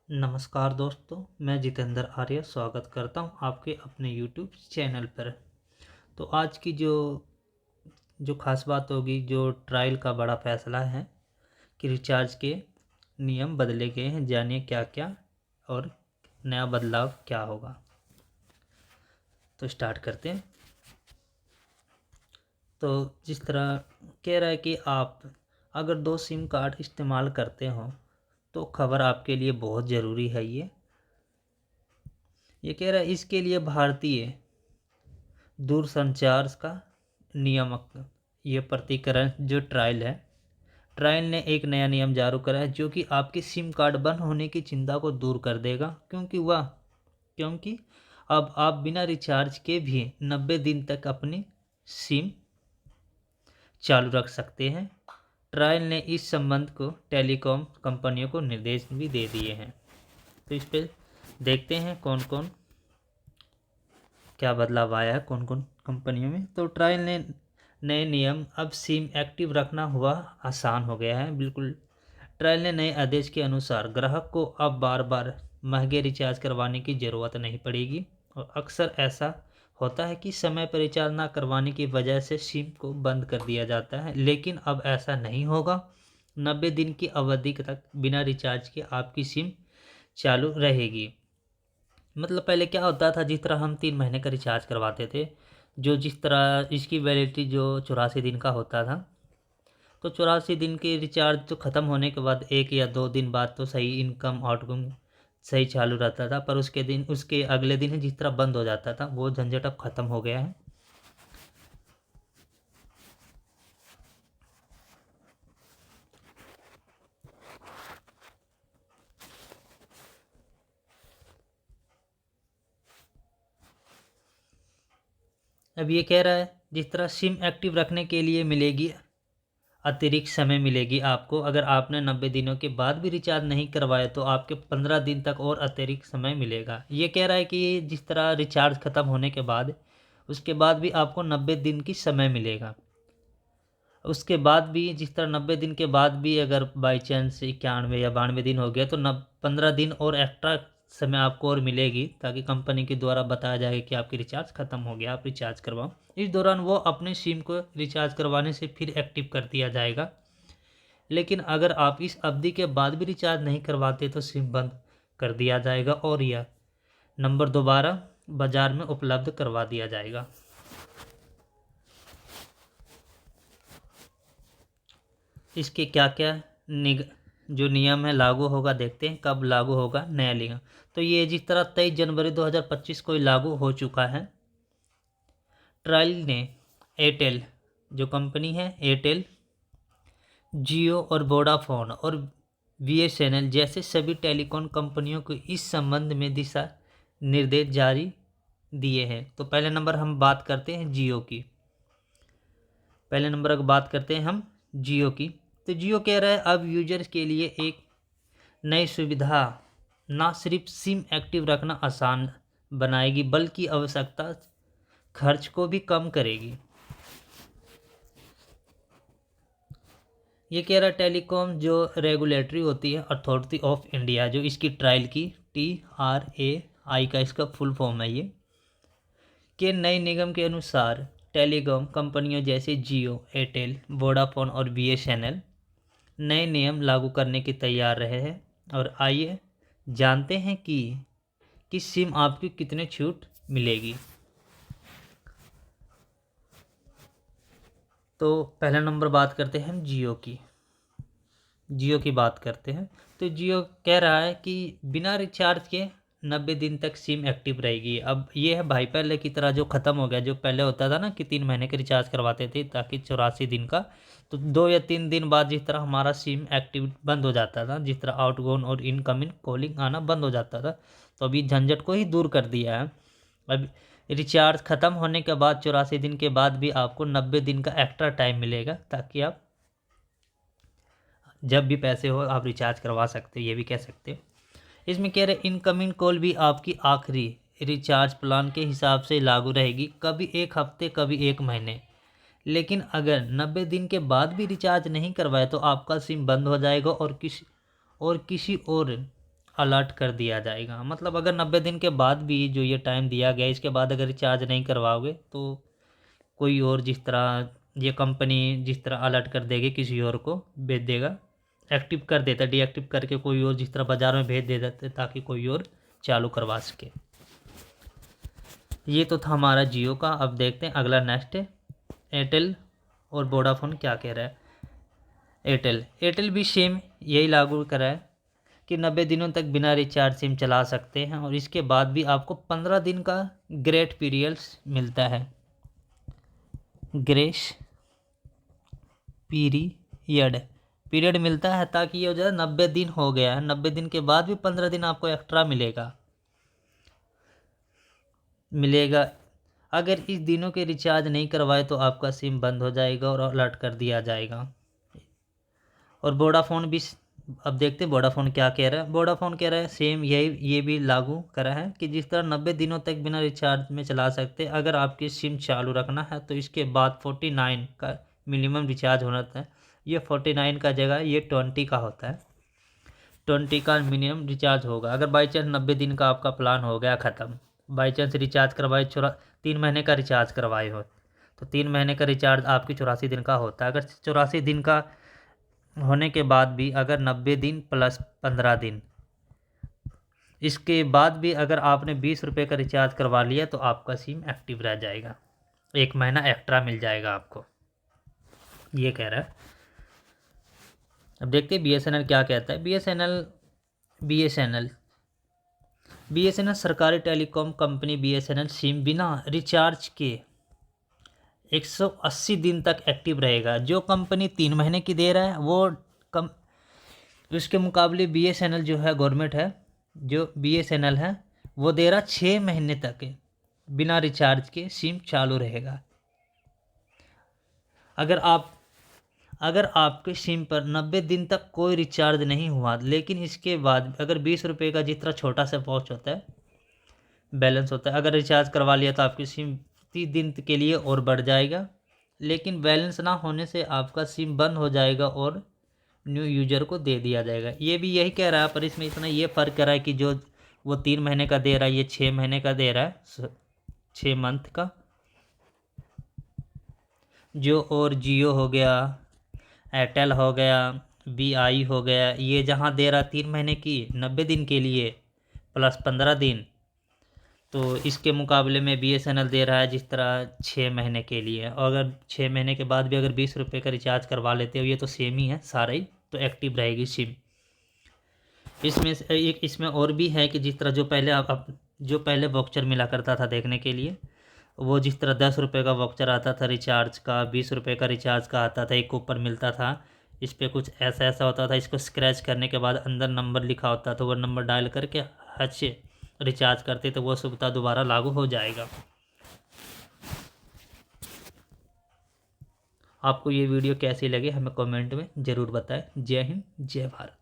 नमस्कार दोस्तों, मैं जितेंद्र आर्य स्वागत करता हूं आपके अपने यूट्यूब चैनल पर। तो आज की जो जो खास बात होगी, जो ट्रायल का बड़ा फैसला है कि रिचार्ज के नियम बदले गए हैं। जानिए क्या क्या और नया बदलाव क्या होगा। तो स्टार्ट करते हैं। तो जिस तरह कह रहा है कि आप अगर 2 सिम कार्ड इस्तेमाल करते हो तो खबर आपके लिए बहुत ज़रूरी है। ये कह रहा है इसके लिए भारतीय दूरसंचार का नियामक ये प्रतिकरण जो ट्रायल ने एक नया नियम जारी करा है, जो कि आपके सिम कार्ड बंद होने की चिंता को दूर कर देगा। क्योंकि अब आप बिना रिचार्ज के भी 90 दिन तक अपनी सिम चालू रख सकते हैं। ट्रायल ने इस संबंध को टेलीकॉम कंपनियों को निर्देश भी दे दिए हैं। तो इस पर देखते हैं कौन कौन क्या बदलाव आया है कौन कौन कंपनियों में। तो ट्रायल ने नए नियम अब सिम एक्टिव रखना हुआ आसान हो गया है। बिल्कुल, ट्रायल ने नए आदेश के अनुसार ग्राहक को अब बार बार महंगे रिचार्ज करवाने की ज़रूरत नहीं पड़ेगी। और अक्सर ऐसा होता है कि समय पर रिचार्ज ना करवाने की वजह से सिम को बंद कर दिया जाता है, लेकिन अब ऐसा नहीं होगा। 90 दिन की अवधि तक बिना रिचार्ज के आपकी सिम चालू रहेगी। मतलब पहले क्या होता था, जिस तरह हम 3 महीने का रिचार्ज करवाते थे, जो जिस तरह इसकी वैलिडिटी जो 84 दिन का होता था, तो 84 दिन के रिचार्ज तो ख़त्म होने के बाद 1 या 2 दिन बाद तो सही इनकम आउटकम सही चालू रहता था, पर उसके अगले दिन जिस तरह बंद हो जाता था, वो झंझट अब ख़त्म हो गया है। अब ये कह रहा है जिस तरह सिम एक्टिव रखने के लिए मिलेगी अतिरिक्त समय मिलेगी आपको। अगर आपने 90 दिनों के बाद भी रिचार्ज नहीं करवाया तो आपके 15 दिन तक और अतिरिक्त समय मिलेगा। ये कह रहा है कि जिस तरह रिचार्ज ख़त्म होने के बाद उसके बाद भी आपको 90 दिन की समय मिलेगा। उसके बाद भी जिस तरह 90 दिन के बाद भी अगर बाई चांस 91 या 92 दिन हो गया तो 15 दिन और एक्स्ट्रा समय आपको और मिलेगी, ताकि कंपनी के द्वारा बताया जाए कि आपकी रिचार्ज ख़त्म हो गया, आप रिचार्ज करवाओ। इस दौरान वो अपने सिम को रिचार्ज करवाने से फिर एक्टिव कर दिया जाएगा। लेकिन अगर आप इस अवधि के बाद भी रिचार्ज नहीं करवाते तो सिम बंद कर दिया जाएगा और यह नंबर दोबारा बाज़ार में उपलब्ध करवा दिया जाएगा। इसके क्या क्या जो नियम है लागू होगा, देखते हैं कब लागू होगा नया नियम। तो ये जिस तरह 23 जनवरी 2025 को लागू हो चुका है। ट्रायल ने एयरटेल जो कंपनी है, एयरटेल, जियो और वोडाफोन और बीएसएनएल जैसे सभी टेलीकॉम कंपनियों को इस संबंध में दिशा निर्देश जारी दिए हैं। तो पहले नंबर हम बात करते हैं जियो की। पहले नंबर की बात करते हैं हम जियो की। तो जियो कह रहा है अब यूजर्स के लिए एक नई सुविधा ना सिर्फ सिम एक्टिव रखना आसान बनाएगी, बल्कि आवश्यकता खर्च को भी कम करेगी। ये कह रहा टेलीकॉम जो रेगुलेटरी होती है, अथॉरिटी ऑफ इंडिया, जो इसकी ट्रायल की TRAI का इसका फुल फॉर्म है, ये के नए निगम के अनुसार टेलीकॉम कंपनियों जैसे जियो, एयरटेल, वोडाफोन और बीएसएनएल नए नियम लागू करने की तैयार रहे हैं। और आइए जानते हैं कि किस सिम आपकी कितने छूट मिलेगी। तो पहला नंबर बात करते हैं हम जियो की बात करते हैं। तो जियो कह रहा है कि बिना रिचार्ज के 90 दिन तक सिम एक्टिव रहेगी। अब ये है भाई पहले की तरह जो ख़त्म हो गया, जो पहले होता था ना कि 3 महीने के रिचार्ज करवाते थे ताकि 84 दिन का, तो 2 या 3 दिन बाद जिस तरह हमारा सिम एक्टिव बंद हो जाता था, जिस तरह आउटगोइंग और इनकमिंग कॉलिंग आना बंद हो जाता था, तो अभी झंझट को ही दूर कर दिया है। अब रिचार्ज ख़त्म होने के बाद 84 दिन के बाद भी आपको 90 दिन का एक्स्ट्रा टाइम मिलेगा, ताकि आप जब भी पैसे हो आप रिचार्ज करवा सकते हो, ये भी कह सकते हो। इसमें कह रहे इनकमिंग कॉल भी आपकी आखिरी रिचार्ज प्लान के हिसाब से लागू रहेगी, कभी 1 हफ्ते कभी 1 महीने। लेकिन अगर 90 दिन के बाद भी रिचार्ज नहीं करवाए तो आपका सिम बंद हो जाएगा और किसी और अलर्ट कर दिया जाएगा। मतलब अगर 90 दिन के बाद भी जो ये टाइम दिया गया इसके बाद अगर रिचार्ज नहीं करवाओगे तो कोई और जिस तरह ये कंपनी जिस तरह अलर्ट कर देगी किसी और को भेज देगा, एक्टिव कर देता, डीएक्टिव करके कोई और जिस तरह बाज़ार में भेज दे देते ताकि कोई और चालू करवा सके। ये तो था हमारा जियो का। अब देखते हैं अगला नेक्स्ट है एयरटेल और वोडाफोन क्या कह रहा है। एयरटेल भी सेम यही लागू करा है कि 90 दिनों तक बिना रिचार्ज सिम चला सकते हैं और इसके बाद भी आपको 15 दिन का ग्रेट पीरियड्स मिलता है। ग्रेस पीरियड मिलता है ताकि ये हो जाए 90 दिन हो गया है, 90 दिन के बाद भी 15 दिन आपको एक्स्ट्रा मिलेगा। अगर इस दिनों के रिचार्ज नहीं करवाए तो आपका सिम बंद हो जाएगा और अलर्ट कर दिया जाएगा। और वोडाफोन भी, अब देखते हैं वोडाफोन क्या कह रहा है। वोडाफोन कह रहा है सेम यही, ये भी लागू करा है कि जिस तरह 90 दिनों तक बिना रिचार्ज में चला सकते हैं, अगर आपकी सिम चालू रखना है तो इसके बाद 49 का मिनिमम रिचार्ज होना था। ये 49 का जगह ये 20 का होता है, 20 का मिनिमम रिचार्ज होगा। अगर बाई चांस 90 दिन का आपका प्लान हो गया ख़त्म, बाई चांस रिचार्ज करवाए 3 महीने का रिचार्ज करवाए हो तो 3 महीने का रिचार्ज आपकी 84 दिन का होता है। अगर 84 दिन का होने के बाद भी अगर 90 दिन प्लस 15 दिन इसके बाद भी अगर आपने 20 रुपये का रिचार्ज करवा लिया तो आपका सिम एक्टिव रह जाएगा, 1 महीना एक्स्ट्रा मिल जाएगा आपको, ये कह रहा है। अब देखते हैं BSNL क्या कहता है। BSNL सरकारी टेलीकॉम कंपनी BSNL सिम बिना रिचार्ज के 180 दिन तक एक्टिव रहेगा। जो कंपनी 3 महीने की दे रहा है वो उसके मुकाबले BSNL जो है गवर्नमेंट है, जो BSNL है वो दे रहा 6 महीने तक बिना रिचार्ज के सिम चालू रहेगा। अगर आपके सिम पर 90 दिन तक कोई रिचार्ज नहीं हुआ लेकिन इसके बाद अगर 20 रुपये का जितना छोटा सा पाउच होता है बैलेंस होता है, अगर रिचार्ज करवा लिया तो आपकी सिम 30 दिन के लिए और बढ़ जाएगा, लेकिन बैलेंस ना होने से आपका सिम बंद हो जाएगा और न्यू यूजर को दे दिया जाएगा। ये भी यही कह रहा है, पर इसमें इतना ये फ़र्क कर रहा है कि जो वो 3 महीने का दे रहा है ये 6 महीने का दे रहा है, 6 मंथ का। जो और जियो हो गया, एयरटेल हो गया, BI हो गया, ये जहाँ दे रहा 3 महीने की 90 दिन के लिए प्लस 15 दिन, तो इसके मुकाबले में BSNL दे रहा है जिस तरह 6 महीने के लिए। और अगर 6 महीने के बाद भी अगर 20 रुपये का रिचार्ज करवा लेते हो, ये तो सेम ही है सारा ही, तो एक्टिव रहेगी सिम। इसमें और भी है कि जिस तरह जो पहले वाउचर मिला करता था देखने के लिए, वो जिस तरह 10 रुपये का वाउचर आता था रिचार्ज का, 20 रुपये का रिचार्ज का आता था, एक कूपन मिलता था, इस पर कुछ ऐसा होता था, इसको स्क्रैच करने के बाद अंदर नंबर लिखा होता था, वो नंबर डायल करके अच्छे रिचार्ज करते तो वो सुविधा दोबारा लागू हो जाएगा। आपको ये वीडियो कैसी लगी हमें कमेंट में ज़रूर बताएं। जय हिंद, जय भारत।